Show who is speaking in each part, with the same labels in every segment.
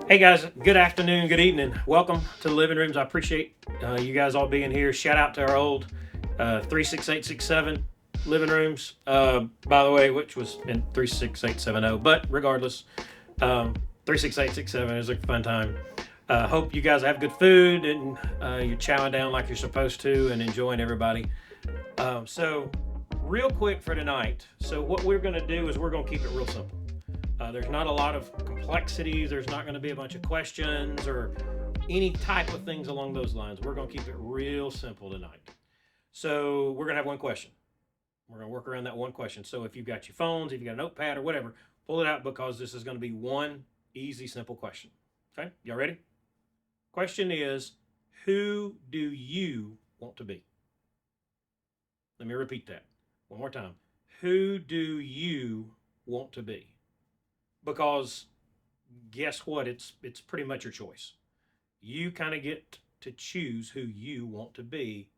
Speaker 1: Hey guys, good afternoon, good evening. Welcome to the living rooms. I appreciate you guys all being here. Shout out to our old 36867 living rooms, by the way, which was in 36870. But regardless, 36867 is a fun time. Hope you guys have good food and you're chowing down like you're supposed to and enjoying everybody. So, real quick for tonight. So, what we're going to do is we're going to keep it real simple. There's not a lot of complexities. There's not going to be a bunch of questions or any type of things along those lines. We're going to keep it real simple tonight. So we're going to have one question. We're going to work around that one question. So if you've got your phones, if you've got a notepad or whatever, pull it out because this is going to be one easy, simple question. Okay, y'all ready? Question is, who do you want to be? Let me repeat that one more time. Who do you want to be? Because guess what? It's pretty much your choice. You kind of get to choose who you want to be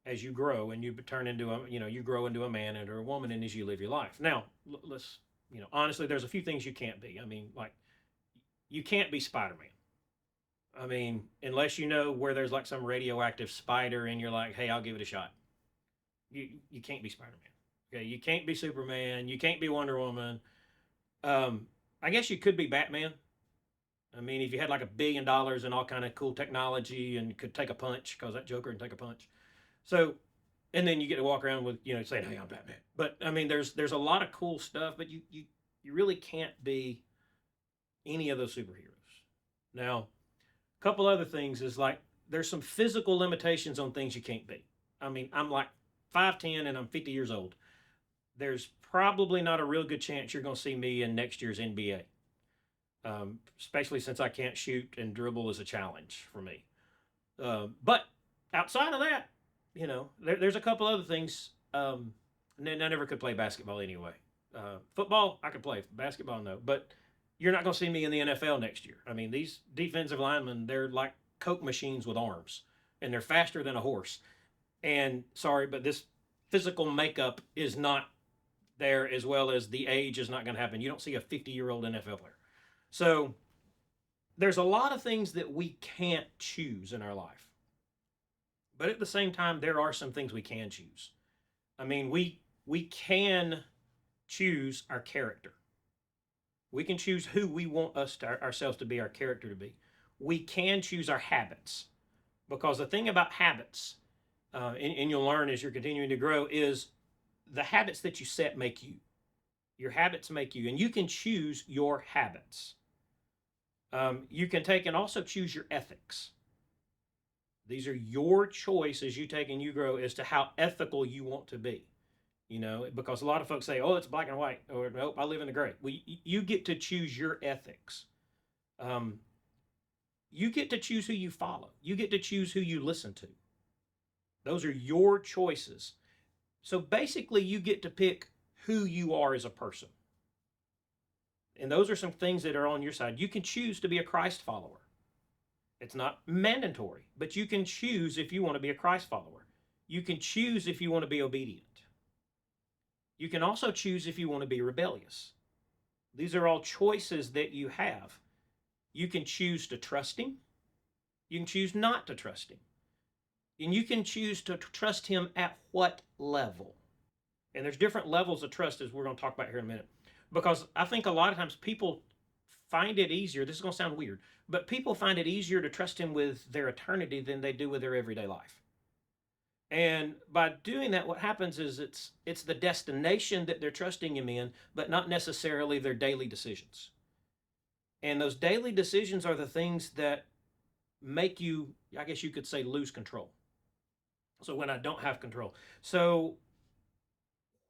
Speaker 1: as you grow and you turn into you grow into a man or a woman and as you live your life. Now, let's honestly, there's a few things you can't be. I mean, like you can't be Spider-Man. I mean, unless you know where there's like some radioactive spider and you're like, hey, I'll give it a shot. You can't be Spider-Man. Okay, you can't be Superman. You can't be Wonder Woman. I guess you could be Batman. I mean, if you had like $1 billion and all kind of cool technology and could take a punch, because that Joker can take a punch. So, and then you get to walk around with saying, "Hey, I'm Batman." But I mean, there's a lot of cool stuff, but you really can't be any of those superheroes. Now, a couple other things is like there's some physical limitations on things you can't be. I mean, I'm like 5'10" and I'm 50 years old. There's probably not a real good chance you're going to see me in next year's NBA, especially since I can't shoot and dribble is a challenge for me. But outside of that, there's a couple other things. And then I never could play basketball anyway. Football, I could play. Basketball, no. But you're not going to see me in the NFL next year. I mean, these defensive linemen, they're like Coke machines with arms, and they're faster than a horse. And sorry, but this physical makeup is not there, as well as the age is not going to happen. You don't see a 50-year-old NFL player. So there's a lot of things that we can't choose in our life. But at the same time, there are some things we can choose. I mean, we can choose our character. We can choose who we want ourselves to be, our character to be. We can choose our habits. Because the thing about habits, and you'll learn as you're continuing to grow, is the habits that you set make you. Your habits make you, and you can choose your habits. You can take and also choose your ethics. These are your choices you take and you grow as to how ethical you want to be. Because a lot of folks say, "Oh, it's black and white," or "Nope, I live in the gray." Well, you get to choose your ethics. You get to choose who you follow. You get to choose who you listen to. Those are your choices. So basically, you get to pick who you are as a person. And those are some things that are on your side. You can choose to be a Christ follower. It's not mandatory, but you can choose if you want to be a Christ follower. You can choose if you want to be obedient. You can also choose if you want to be rebellious. These are all choices that you have. You can choose to trust Him. You can choose not to trust Him. And you can choose to trust Him at what level. And there's different levels of trust, as we're going to talk about here in a minute. Because I think a lot of times people find it easier, this is going to sound weird, but people find it easier to trust Him with their eternity than they do with their everyday life. And by doing that, what happens is it's the destination that they're trusting Him in, but not necessarily their daily decisions. And those daily decisions are the things that make you, I guess you could say, lose control. So when I don't have control. So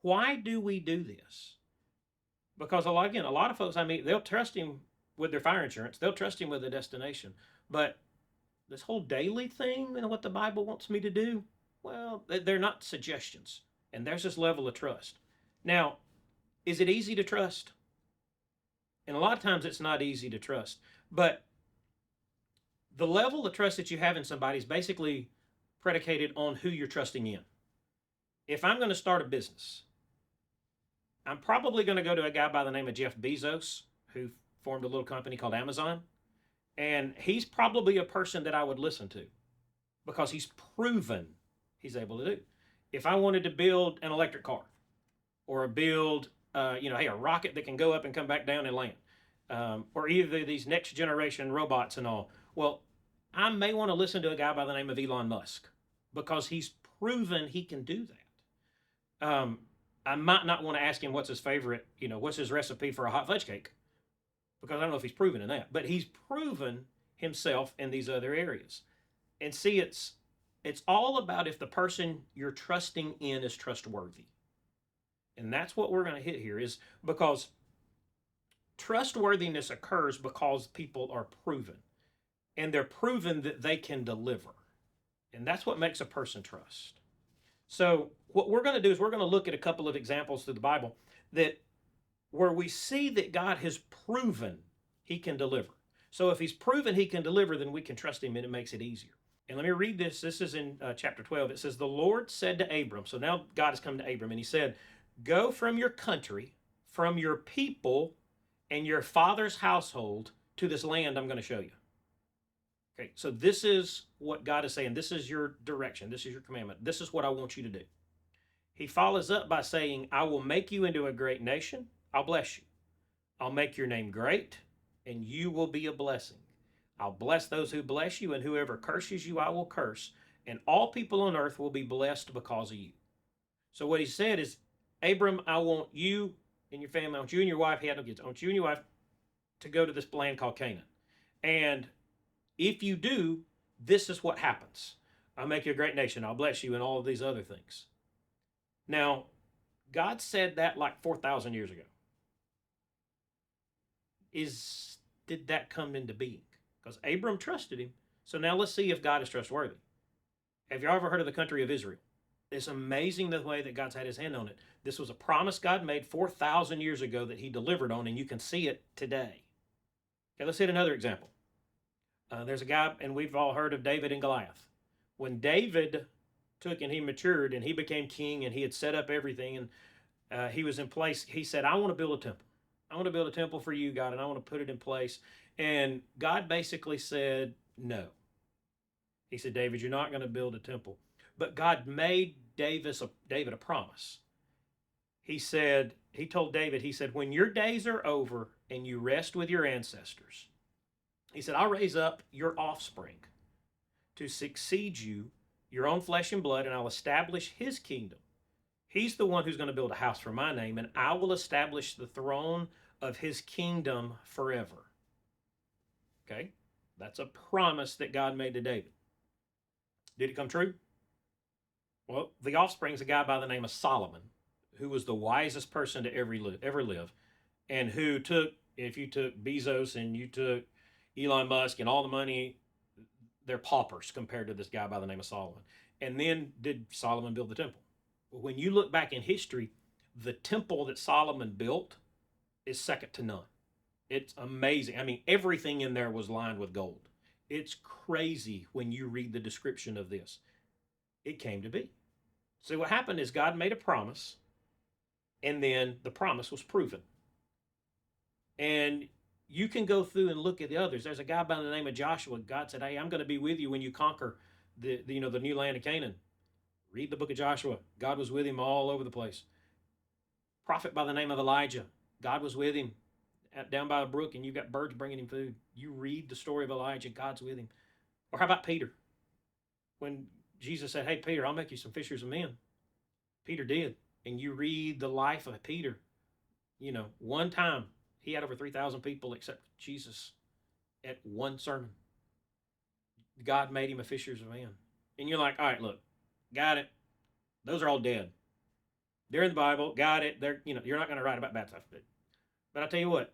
Speaker 1: why do we do this? Because a lot of folks, I mean, they'll trust Him with their fire insurance. They'll trust Him with a destination. But this whole daily thing, what the Bible wants me to do, well, they're not suggestions. And there's this level of trust. Now, is it easy to trust? And a lot of times it's not easy to trust. But the level of trust that you have in somebody is basically predicated on who you're trusting in. If I'm going to start a business, I'm probably going to go to a guy by the name of Jeff Bezos, who formed a little company called Amazon. And he's probably a person that I would listen to because he's proven he's able to do. If I wanted to build an electric car or build, hey, a rocket that can go up and come back down and land, or either these next generation robots and all, well, I may want to listen to a guy by the name of Elon Musk because he's proven he can do that. I might not want to ask him what's his favorite, what's his recipe for a hot fudge cake because I don't know if he's proven in that, but he's proven himself in these other areas. And see, it's all about if the person you're trusting in is trustworthy. And that's what we're going to hit here is because trustworthiness occurs because people are proven and they're proven that they can deliver. And that's what makes a person trust. So what we're going to do is we're going to look at a couple of examples through the Bible that where we see that God has proven he can deliver. So if he's proven he can deliver, then we can trust him and it makes it easier. And let me read this. This is in chapter 12. It says, the Lord said to Abram, so now God has come to Abram and he said, go from your country, from your people, and your father's household to this land I'm going to show you. Okay, so this is what God is saying. This is your direction. This is your commandment. This is what I want you to do. He follows up by saying, I will make you into a great nation. I'll bless you. I'll make your name great, and you will be a blessing. I'll bless those who bless you, and whoever curses you, I will curse. And all people on earth will be blessed because of you. So what he said is, Abram, I want you and your family, I want you and your wife, he had no kids, I want you and your wife to go to this land called Canaan. And if you do, this is what happens. I'll make you a great nation. I'll bless you and all of these other things. Now, God said that like 4,000 years ago. Did that come into being? Because Abram trusted him. So now let's see if God is trustworthy. Have you ever heard of the country of Israel? It's amazing the way that God's had his hand on it. This was a promise God made 4,000 years ago that he delivered on, and you can see it today. Okay, let's hit another example. There's a guy, and we've all heard of David and Goliath. When David took and he matured and he became king and he had set up everything and he was in place, he said, I want to build a temple. I want to build a temple for you, God, and I want to put it in place. And God basically said, no. He said, David, you're not going to build a temple. But God made David a promise. He told David, he said, when your days are over and you rest with your ancestors, he said, I'll raise up your offspring to succeed you, your own flesh and blood, and I'll establish his kingdom. He's the one who's going to build a house for my name, and I will establish the throne of his kingdom forever. Okay? That's a promise that God made to David. Did it come true? Well, the offspring is a guy by the name of Solomon, who was the wisest person to ever live, and who took, if you took Bezos and you took Elon Musk and all the money, they're paupers compared to this guy by the name of Solomon. And then did Solomon build the temple? When you look back in history, the temple that Solomon built is second to none. It's amazing. I mean, everything in there was lined with gold. It's crazy when you read the description of this. It came to be. So what happened is God made a promise, and then the promise was proven. And you can go through and look at the others. There's a guy by the name of Joshua. God said, hey, I'm going to be with you when you conquer the new land of Canaan. Read the book of Joshua. God was with him all over the place. Prophet by the name of Elijah. God was with him down by a brook, and you've got birds bringing him food. You read the story of Elijah. God's with him. Or how about Peter? When Jesus said, hey, Peter, I'll make you some fishers of men. Peter did. And you read the life of Peter. One time he had over 3,000 people accept Jesus at one sermon. God made him a fishers of men. And you're like, all right, look, got it. Those are all dead. They're in the Bible. Got it. You're not going to write about bad stuff. But I'll tell you what,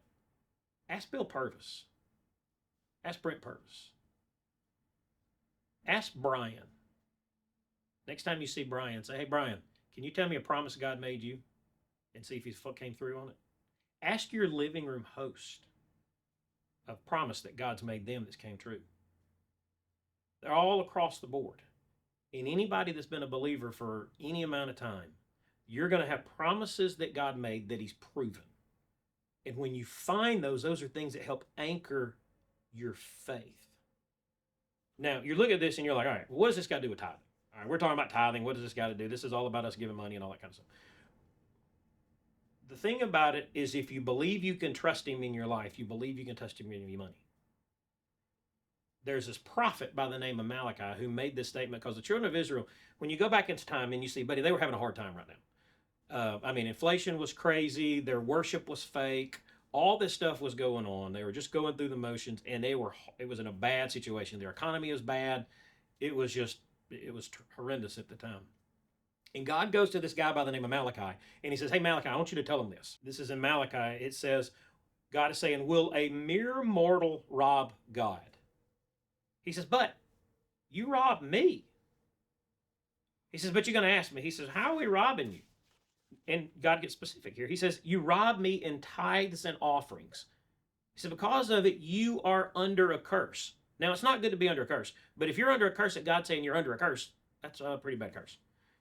Speaker 1: ask Bill Purvis. Ask Brent Purvis. Ask Brian. Next time you see Brian, say, hey, Brian, can you tell me a promise God made you? And see if he came through on it. Ask your living room host a promise that God's made them that's came true. They're all across the board. And anybody that's been a believer for any amount of time, you're going to have promises that God made that he's proven. And when you find those are things that help anchor your faith. Now, you look at this and you're like, all right, well, what does this got to do with tithing? All right, we're talking about tithing. What does this got to do? This is all about us giving money and all that kind of stuff. The thing about it is, if you believe you can trust him in your life, you believe you can trust him in your money. There's this prophet by the name of Malachi who made this statement, because the children of Israel, when you go back into time and you see, buddy, they were having a hard time right now. Inflation was crazy. Their worship was fake. All this stuff was going on. They were just going through the motions, and it was in a bad situation. Their economy was bad. It was horrendous at the time. And God goes to this guy by the name of Malachi, and he says, hey, Malachi, I want you to tell him this. This is in Malachi. It says, God is saying, will a mere mortal rob God? He says, but you robbed me. He says, but you're going to ask me. He says, how are we robbing you? And God gets specific here. He says, you rob me in tithes and offerings. He said, because of it, you are under a curse. Now, it's not good to be under a curse, but if you're under a curse that God's saying you're under a curse, that's a pretty bad curse.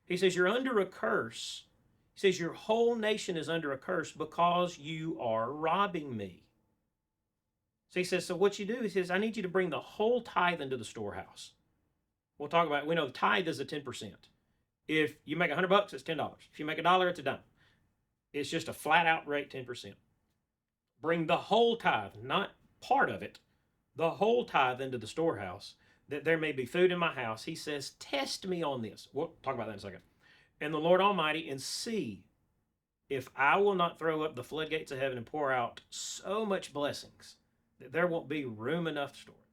Speaker 1: He says, you're under a curse. He says, your whole nation is under a curse because you are robbing me. So he says, so what you do, he says, I need you to bring the whole tithe into the storehouse. We'll talk about it. We know the tithe is a 10%. If you make $100, it's $10. If you make $1, it's a dime. It's just a flat out rate, 10%. Bring the whole tithe, not part of it, the whole tithe into the storehouse, that there may be food in my house. He says, test me on this. We'll talk about that in a second. And the Lord Almighty, and see if I will not throw up the floodgates of heaven and pour out so much blessings that there won't be room enough to store it.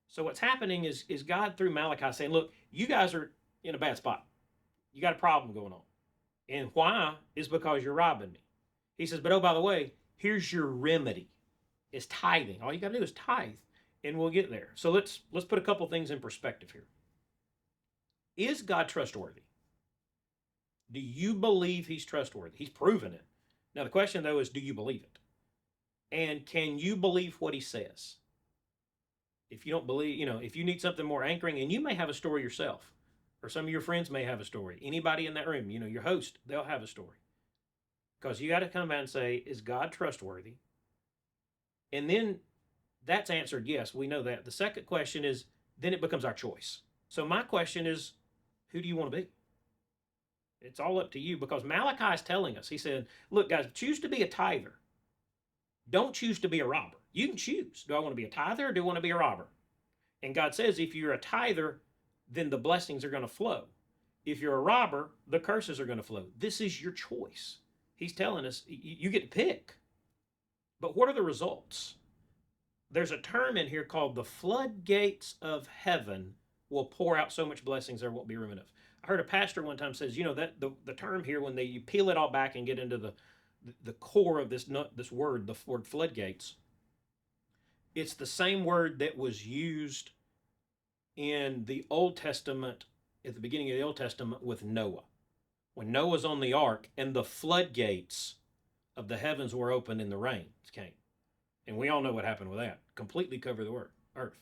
Speaker 1: So what's happening is God, through Malachi, saying, look, you guys are in a bad spot. You got a problem going on. And why? Is because you're robbing me. He says, but oh, by the way, here's your remedy. It's tithing. All you got to do is tithe, and we'll get there. So let's put a couple things in perspective here. Is God trustworthy? Do you believe he's trustworthy? He's proven it. Now, the question, though, is, do you believe it? And can you believe what he says? If you don't believe, if you need something more anchoring, and you may have a story yourself, or some of your friends may have a story. Anybody in that room, your host, they'll have a story. Because you got to come out and say, is God trustworthy? And then that's answered, yes, we know that. The second question is, then it becomes our choice. So my question is, who do you want to be? It's all up to you, because Malachi is telling us, he said, look, guys, choose to be a tither. Don't choose to be a robber. You can choose. Do I want to be a tither, or do I want to be a robber? And God says, if you're a tither, then the blessings are going to flow. If you're a robber, the curses are going to flow. This is your choice. He's telling us, you get to pick. But what are the results? There's a term in here called the floodgates of heaven will pour out so much blessings there won't be room enough. I heard a pastor one time says, that the term here, when you peel it all back and get into the core of this word, the word floodgates, it's the same word that was used in the Old Testament, at the beginning of the Old Testament, with Noah. When Noah's on the ark and the floodgates of the heavens were open and the rains came. And we all know what happened with that. Completely covered the earth.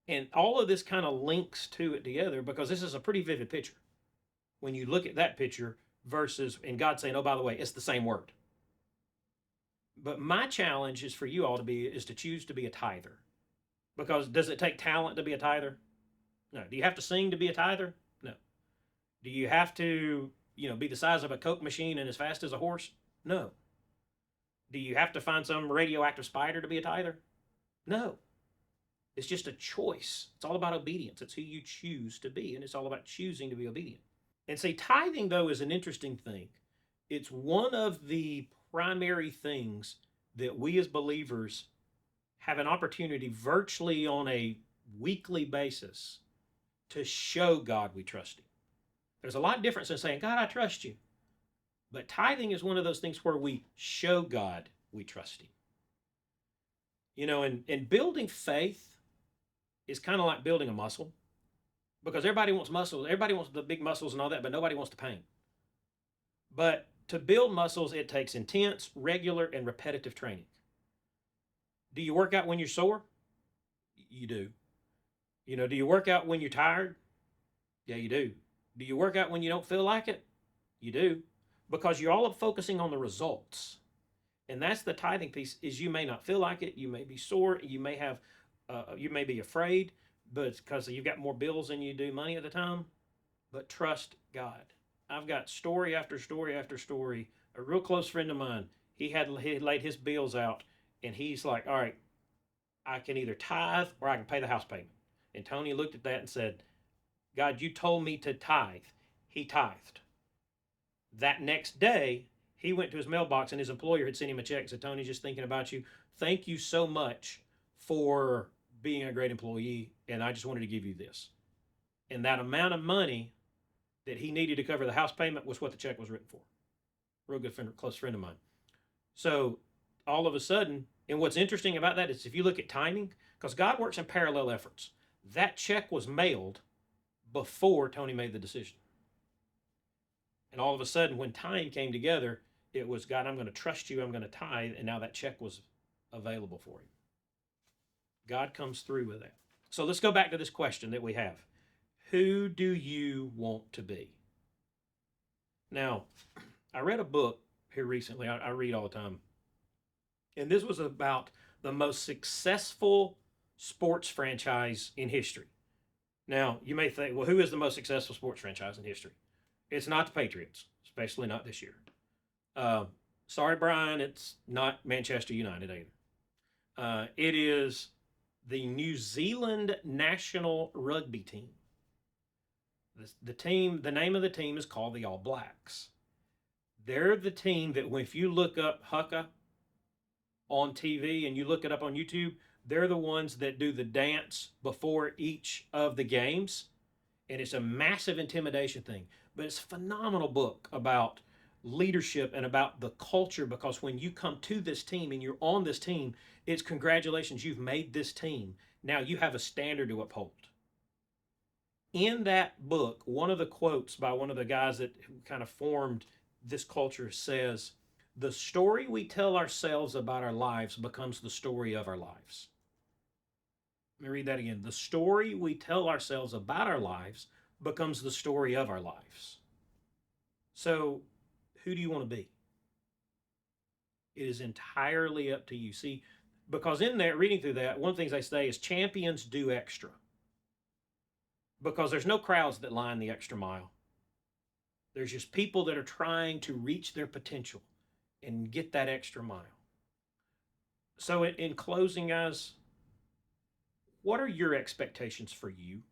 Speaker 1: And all of this kind of links to it together, because this is a pretty vivid picture. When you look at that picture versus, and God saying, oh, by the way, it's the same word. But my challenge is for you all is to choose to be a tither. Because does it take talent to be a tither? No. Do you have to sing to be a tither? No. Do you have to, be the size of a Coke machine and as fast as a horse? No. Do you have to find some radioactive spider to be a tither? No. It's just a choice. It's all about obedience. It's who you choose to be, and it's all about choosing to be obedient. And see, tithing, though, is an interesting thing. It's one of the primary things that we as believers have an opportunity virtually on a weekly basis to show God we trust him. There's a lot of difference in saying, God, I trust you. But tithing is one of those things where we show God we trust him. And building faith is kind of like building a muscle, because everybody wants muscles. Everybody wants the big muscles and all that, but nobody wants the pain. But to build muscles, it takes intense, regular, and repetitive training. Do you work out when you're sore? You do. Do you work out when you're tired? Yeah, you do. Do you work out when you don't feel like it? You do. Because you're all focusing on the results. And that's the tithing piece. Is you may not feel like it, you may be sore, you may have, you may be afraid, but it's because you've got more bills than you do money at the time. But trust God. I've got story after story after story. A real close friend of mine, he had laid his bills out, and he's like, "All right, I can either tithe or I can pay the house payment." And Tony looked at that and said, "God, you told me to tithe." He tithed. That next day, he went to his mailbox and his employer had sent him a check and said, "Tony, just thinking about you. Thank you so much for being a great employee. And I just wanted to give you this." And that amount of money that he needed to cover the house payment was what the check was written for. Real good friend, close friend of mine. So all of a sudden, and what's interesting about that is if you look at timing, because God works in parallel efforts, that check was mailed before Tony made the decision. And all of a sudden, when time came together, it was, "God, I'm going to trust you. I'm going to tithe." And now that check was available for him. God comes through with that. So let's go back to this question that we have. Who do you want to be? Now, I read a book here recently. I read all the time. And this was about the most successful sports franchise in history. Now, you may think, well, who is the most successful sports franchise in history? It's not the Patriots, especially not this year. Sorry, Brian, it's not Manchester United either. It is the New Zealand national rugby team. The name of the team is called the All Blacks. They're the team that if you look up Haka on TV and you look it up on YouTube, they're the ones that do the dance before each of the games. And it's a massive intimidation thing. But it's a phenomenal book about leadership and about the culture, because when you come to this team and you're on this team, it's congratulations, you've made this team. Now you have a standard to uphold. In that book, one of the quotes by one of the guys that kind of formed this culture says, "The story we tell ourselves about our lives becomes the story of our lives." Let me read that again. The story we tell ourselves about our lives becomes the story of our lives. So, who do you want to be? It is entirely up to you. See, because in there, reading through that, one of the things they say is champions do extra. Because there's no crowds that line the extra mile. There's just people that are trying to reach their potential and get that extra mile. So, in closing, guys, what are your expectations for you?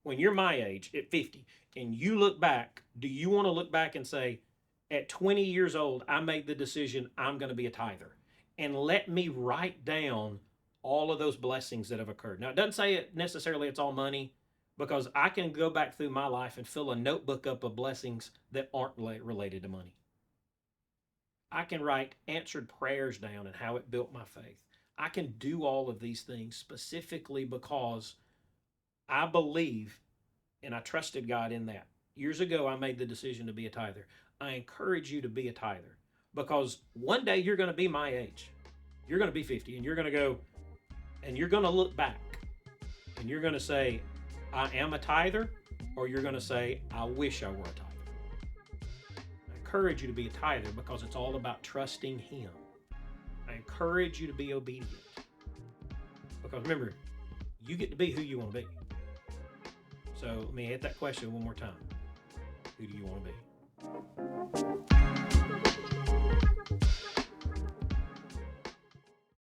Speaker 1: When you're my age, at 50, and you look back, do you want to look back and say, at 20 years old, I made the decision I'm going to be a tither? And let me write down all of those blessings that have occurred. Now, it doesn't say it necessarily it's all money, because I can go back through my life and fill a notebook up of blessings that aren't related to money. I can write answered prayers down and how it built my faith. I can do all of these things specifically because I believe and I trusted God in that. Years ago, I made the decision to be a tither. I encourage you to be a tither, because one day you're going to be my age. You're going to be 50 and you're going to go and you're going to look back and you're going to say, I am a tither, or you're going to say, I wish I were a tither. I encourage you to be a tither because it's all about trusting Him. I encourage you to be obedient, because remember, you get to be who you want to be. So let me hit that question one more time. Who do you want to be?